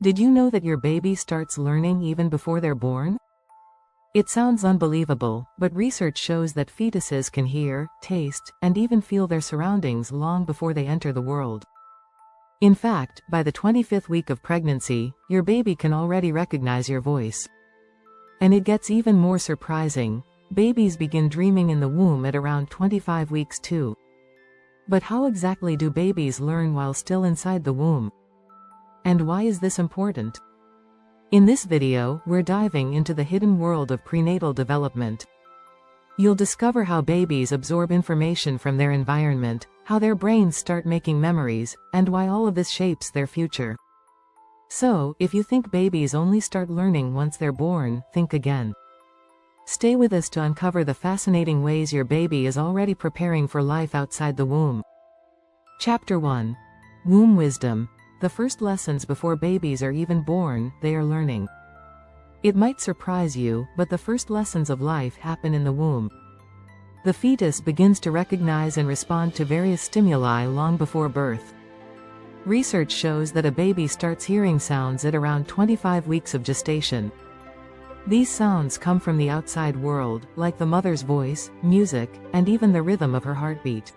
Did you know that your baby starts learning even before they're born? It sounds unbelievable, but research shows that fetuses can hear, taste, and even feel their surroundings long before they enter the world. In fact, by the 25th week of pregnancy, your baby can already recognize your voice. And it gets even more surprising. Babies begin dreaming in the womb at around 25 weeks too. But how exactly do babies learn while still inside the womb? And why is this important? In this video, we're diving into the hidden world of prenatal development. You'll discover how babies absorb information from their environment, how their brains start making memories, and why all of this shapes their future. So, if you think babies only start learning once they're born, think again. Stay with us to uncover the fascinating ways your baby is already preparing for life outside the womb. Chapter 1. Womb Wisdom. The first lessons before babies are even born, they are learning. It might surprise you, but the first lessons of life happen in the womb. The fetus begins to recognize and respond to various stimuli long before birth. Research shows that a baby starts hearing sounds at around 25 weeks of gestation. These sounds come from the outside world, like the mother's voice, music, and even the rhythm of her heartbeat.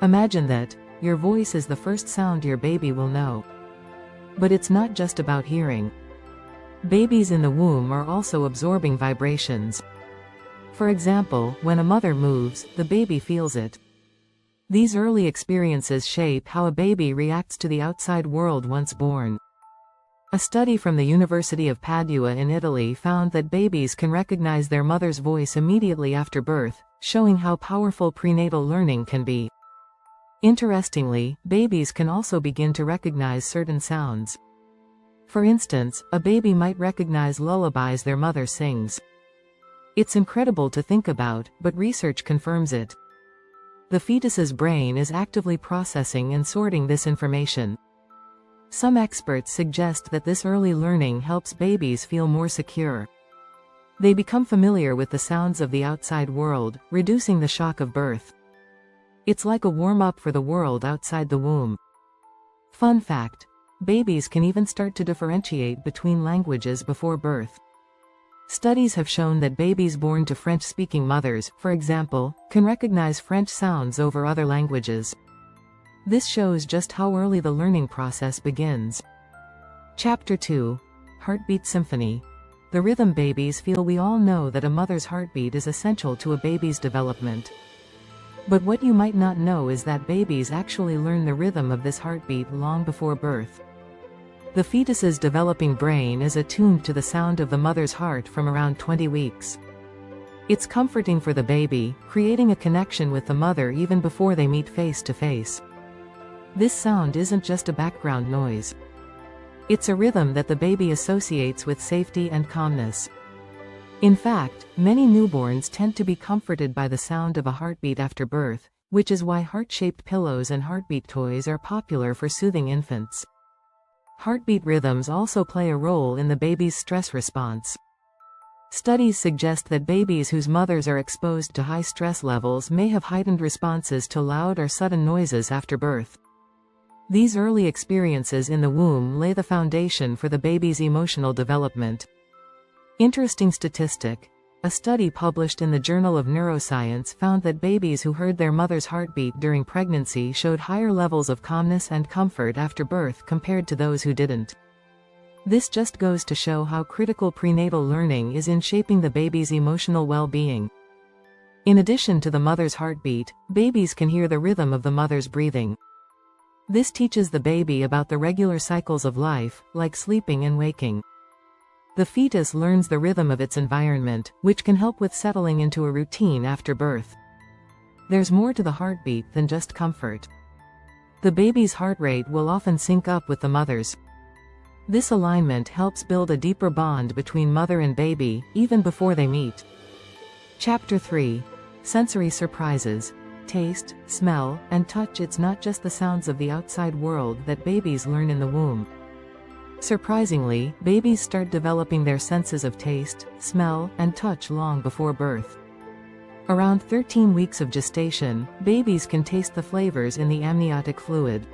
Imagine that. Your voice is the first sound your baby will know. But it's not just about hearing. Babies in the womb are also absorbing vibrations. For example, when a mother moves, the baby feels it. These early experiences shape how a baby reacts to the outside world once born. A study from the University of Padua in Italy found that babies can recognize their mother's voice immediately after birth, showing how powerful prenatal learning can be. Interestingly, babies can also begin to recognize certain sounds. For instance, a baby might recognize lullabies their mother sings. It's incredible to think about, but research confirms it. The fetus's brain is actively processing and sorting this information. Some experts suggest that this early learning helps babies feel more secure. They become familiar with the sounds of the outside world, reducing the shock of birth. It's like a warm-up for the world outside the womb. Fun fact: babies can even start to differentiate between languages before birth. Studies have shown that babies born to French-speaking mothers, for example, can recognize French sounds over other languages. This shows just how early the learning process begins. Chapter 2. Heartbeat Symphony. The rhythm babies feel. We all know that a mother's heartbeat is essential to a baby's development. But what you might not know is that babies actually learn the rhythm of this heartbeat long before birth. The fetus's developing brain is attuned to the sound of the mother's heart from around 20 weeks. It's comforting for the baby, creating a connection with the mother even before they meet face to face. This sound isn't just a background noise. It's a rhythm that the baby associates with safety and calmness. In fact, many newborns tend to be comforted by the sound of a heartbeat after birth, which is why heart-shaped pillows and heartbeat toys are popular for soothing infants. Heartbeat rhythms also play a role in the baby's stress response. Studies suggest that babies whose mothers are exposed to high stress levels may have heightened responses to loud or sudden noises after birth. These early experiences in the womb lay the foundation for the baby's emotional development. Interesting statistic: a study published in the Journal of Neuroscience found that babies who heard their mother's heartbeat during pregnancy showed higher levels of calmness and comfort after birth compared to those who didn't. This just goes to show how critical prenatal learning is in shaping the baby's emotional well-being. In addition to the mother's heartbeat, babies can hear the rhythm of the mother's breathing. This teaches the baby about the regular cycles of life, like sleeping and waking. The fetus learns the rhythm of its environment, which can help with settling into a routine after birth. There's more to the heartbeat than just comfort. The baby's heart rate will often sync up with the mother's. This alignment helps build a deeper bond between mother and baby, even before they meet. Chapter 3. Sensory Surprises. Taste, smell, and touch. It's not just the sounds of the outside world that babies learn in the womb. Surprisingly, babies start developing their senses of taste, smell, and touch long before birth. Around 13 weeks of gestation, babies can taste the flavors in the amniotic fluid.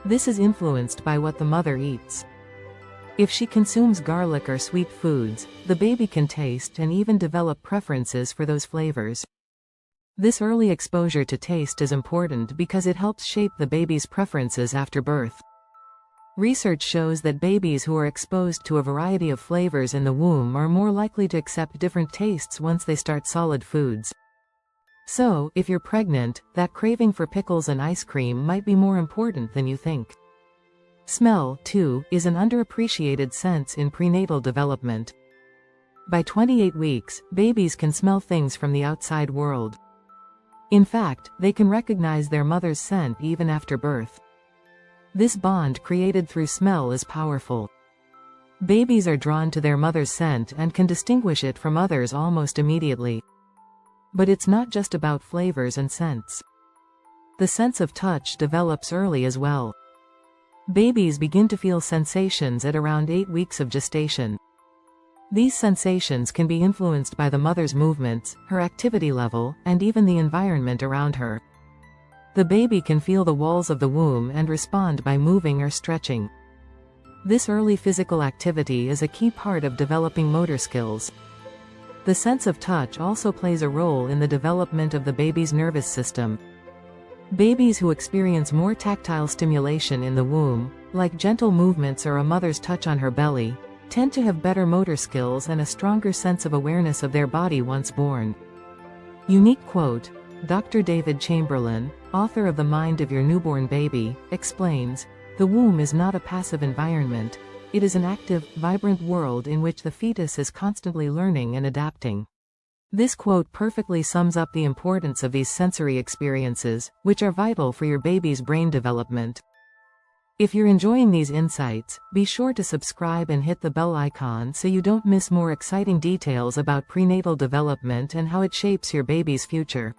This is influenced by what the mother eats. If she consumes garlic or sweet foods, the baby can taste and even develop preferences for those flavors. This early exposure to taste is important because it helps shape the baby's preferences after birth. Research shows that babies who are exposed to a variety of flavors in the womb are more likely to accept different tastes once they start solid foods. So, if you're pregnant, that craving for pickles and ice cream might be more important than you think. Smell, too, is an underappreciated sense in prenatal development. By 28 weeks, babies can smell things from the outside world. In fact, they can recognize their mother's scent even after birth. This bond created through smell is powerful. Babies are drawn to their mother's scent and can distinguish it from others almost immediately. But it's not just about flavors and scents. The sense of touch develops early as well. Babies begin to feel sensations at around 8 weeks of gestation. These sensations can be influenced by the mother's movements, her activity level, and even the environment around her. The baby can feel the walls of the womb and respond by moving or stretching. This early physical activity is a key part of developing motor skills. The sense of touch also plays a role in the development of the baby's nervous system. Babies who experience more tactile stimulation in the womb, like gentle movements or a mother's touch on her belly, tend to have better motor skills and a stronger sense of awareness of their body once born. Unique quote: Dr. David Chamberlain, author of The Mind of Your Newborn Baby, explains, "The womb is not a passive environment. It is an active, vibrant world in which the fetus is constantly learning and adapting." This quote perfectly sums up the importance of these sensory experiences, which are vital for your baby's brain development. If you're enjoying these insights, be sure to subscribe and hit the bell icon so you don't miss more exciting details about prenatal development and how it shapes your baby's future.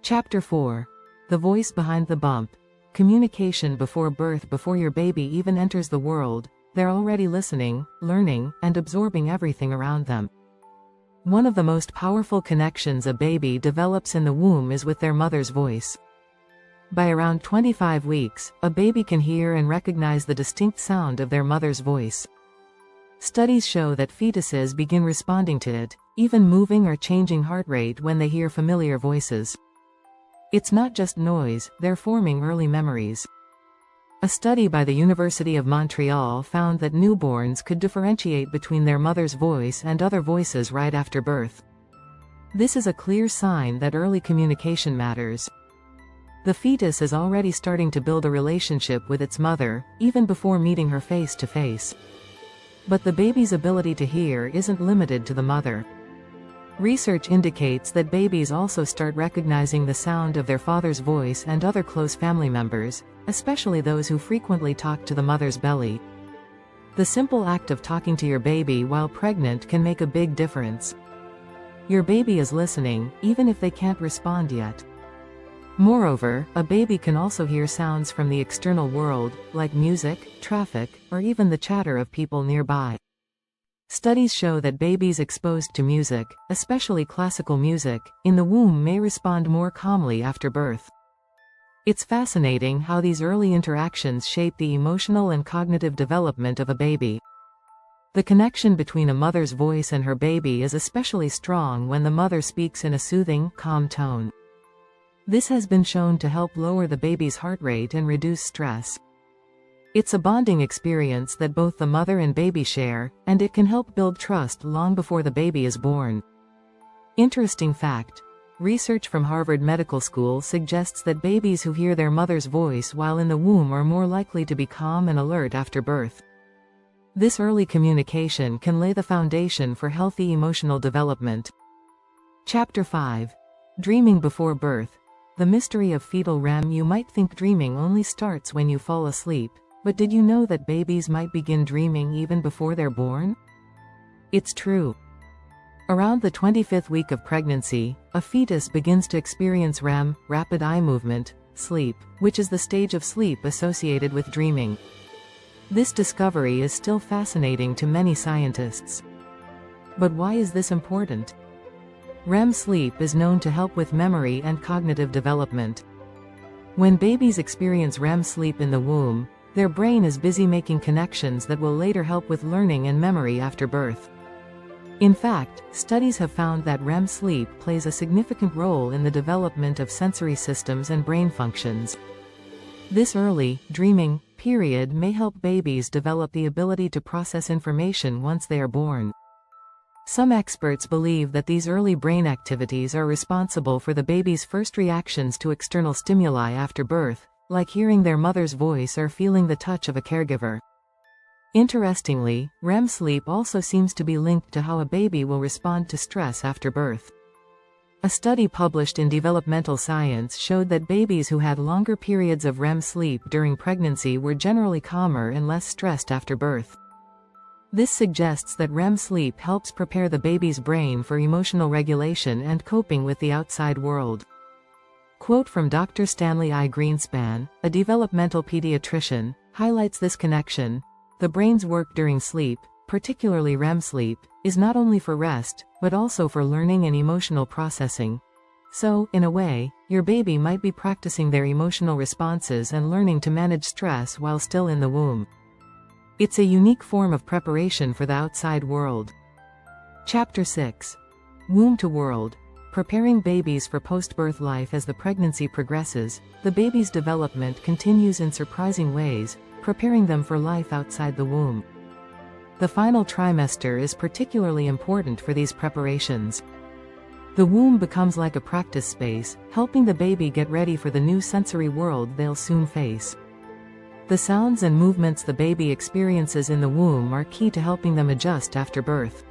Chapter 4. The Voice Behind the Bump. Communication before birth. Before your baby even enters the world, they're already listening, learning, and absorbing everything around them. One of the most powerful connections a baby develops in the womb is with their mother's voice. By around 25 weeks, a baby can hear and recognize the distinct sound of their mother's voice. Studies show that fetuses begin responding to it, even moving or changing heart rate when they hear familiar voices. It's not just noise, they're forming early memories. A study by the University of Montreal found that newborns could differentiate between their mother's voice and other voices right after birth. This is a clear sign that early communication matters. The fetus is already starting to build a relationship with its mother, even before meeting her face to face. But the baby's ability to hear isn't limited to the mother. Research indicates that babies also start recognizing the sound of their father's voice and other close family members, especially those who frequently talk to the mother's belly. The simple act of talking to your baby while pregnant can make a big difference. Your baby is listening, even if they can't respond yet. Moreover, a baby can also hear sounds from the external world, like music, traffic, or even the chatter of people nearby. Studies show that babies exposed to music, especially classical music, in the womb may respond more calmly after birth. It's fascinating how these early interactions shape the emotional and cognitive development of a baby. The connection between a mother's voice and her baby is especially strong when the mother speaks in a soothing, calm tone. This has been shown to help lower the baby's heart rate and reduce stress. It's a bonding experience that both the mother and baby share, and it can help build trust long before the baby is born. Interesting fact: research from Harvard Medical School suggests that babies who hear their mother's voice while in the womb are more likely to be calm and alert after birth. This early communication can lay the foundation for healthy emotional development. Chapter 5. Dreaming before birth. The mystery of fetal REM. You might think dreaming only starts when you fall asleep, but did you know that babies might begin dreaming even before they're born? It's true. Around the 25th week of pregnancy, a fetus begins to experience REM, rapid eye movement, sleep, which is the stage of sleep associated with dreaming. This discovery is still fascinating to many scientists. But why is this important? REM sleep is known to help with memory and cognitive development. When babies experience REM sleep in the womb, their brain is busy making connections that will later help with learning and memory after birth. In fact, studies have found that REM sleep plays a significant role in the development of sensory systems and brain functions. This early, dreaming, period may help babies develop the ability to process information once they are born. Some experts believe that these early brain activities are responsible for the baby's first reactions to external stimuli after birth, like hearing their mother's voice or feeling the touch of a caregiver. Interestingly, REM sleep also seems to be linked to how a baby will respond to stress after birth. A study published in Developmental Science showed that babies who had longer periods of REM sleep during pregnancy were generally calmer and less stressed after birth. This suggests that REM sleep helps prepare the baby's brain for emotional regulation and coping with the outside world. Quote from Dr. Stanley I. Greenspan, a developmental pediatrician, highlights this connection. The brain's work during sleep, particularly REM sleep, is not only for rest, but also for learning and emotional processing. So, in a way, your baby might be practicing their emotional responses and learning to manage stress while still in the womb. It's a unique form of preparation for the outside world. Chapter 6. Womb to World. Preparing babies for post-birth life. As the pregnancy progresses, the baby's development continues in surprising ways, preparing them for life outside the womb. The final trimester is particularly important for these preparations. The womb becomes like a practice space, helping the baby get ready for the new sensory world they'll soon face. The sounds and movements the baby experiences in the womb are key to helping them adjust after birth.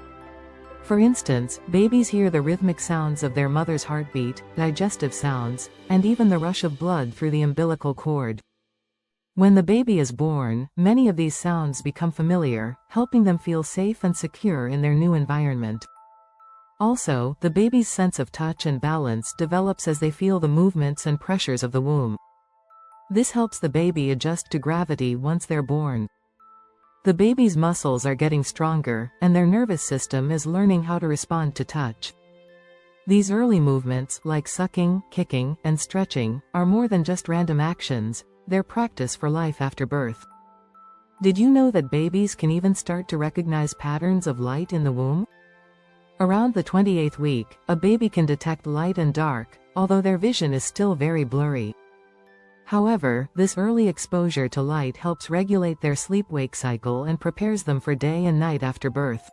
For instance, babies hear the rhythmic sounds of their mother's heartbeat, digestive sounds, and even the rush of blood through the umbilical cord. When the baby is born, many of these sounds become familiar, helping them feel safe and secure in their new environment. Also, the baby's sense of touch and balance develops as they feel the movements and pressures of the womb. This helps the baby adjust to gravity once they're born. The baby's muscles are getting stronger, and their nervous system is learning how to respond to touch. These early movements, like sucking, kicking, and stretching, are more than just random actions, they're practice for life after birth. Did you know that babies can even start to recognize patterns of light in the womb? Around the 28th week, a baby can detect light and dark, although their vision is still very blurry. However, this early exposure to light helps regulate their sleep-wake cycle and prepares them for day and night after birth.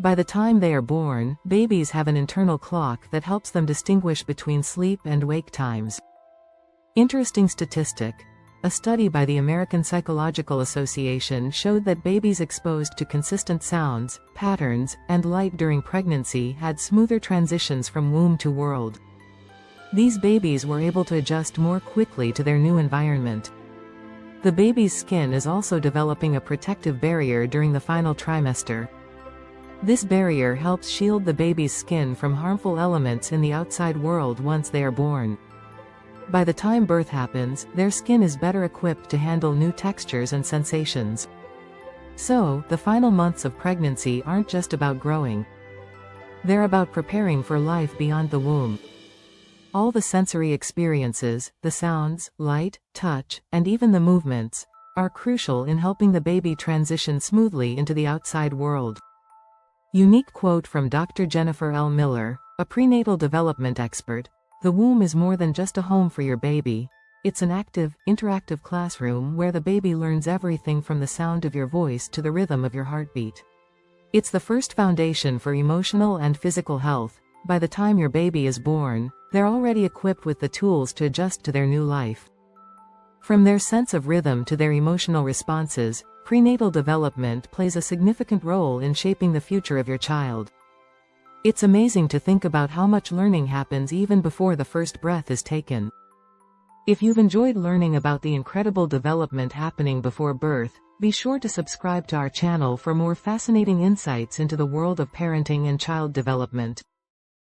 By the time they are born, babies have an internal clock that helps them distinguish between sleep and wake times. Interesting statistic. A study by the American Psychological Association showed that babies exposed to consistent sounds, patterns, and light during pregnancy had smoother transitions from womb to world. These babies were able to adjust more quickly to their new environment. The baby's skin is also developing a protective barrier during the final trimester. This barrier helps shield the baby's skin from harmful elements in the outside world once they are born. By the time birth happens, their skin is better equipped to handle new textures and sensations. So, the final months of pregnancy aren't just about growing. They're about preparing for life beyond the womb. All the sensory experiences, the sounds, light, touch, and even the movements, are crucial in helping the baby transition smoothly into the outside world. Unique quote from Dr. Jennifer L. Miller, a prenatal development expert. The womb is more than just a home for your baby. It's an active, interactive classroom where the baby learns everything from the sound of your voice to the rhythm of your heartbeat. It's the first foundation for emotional and physical health. By the time your baby is born, they're already equipped with the tools to adjust to their new life. From their sense of rhythm to their emotional responses, prenatal development plays a significant role in shaping the future of your child. It's amazing to think about how much learning happens even before the first breath is taken. If you've enjoyed learning about the incredible development happening before birth, be sure to subscribe to our channel for more fascinating insights into the world of parenting and child development.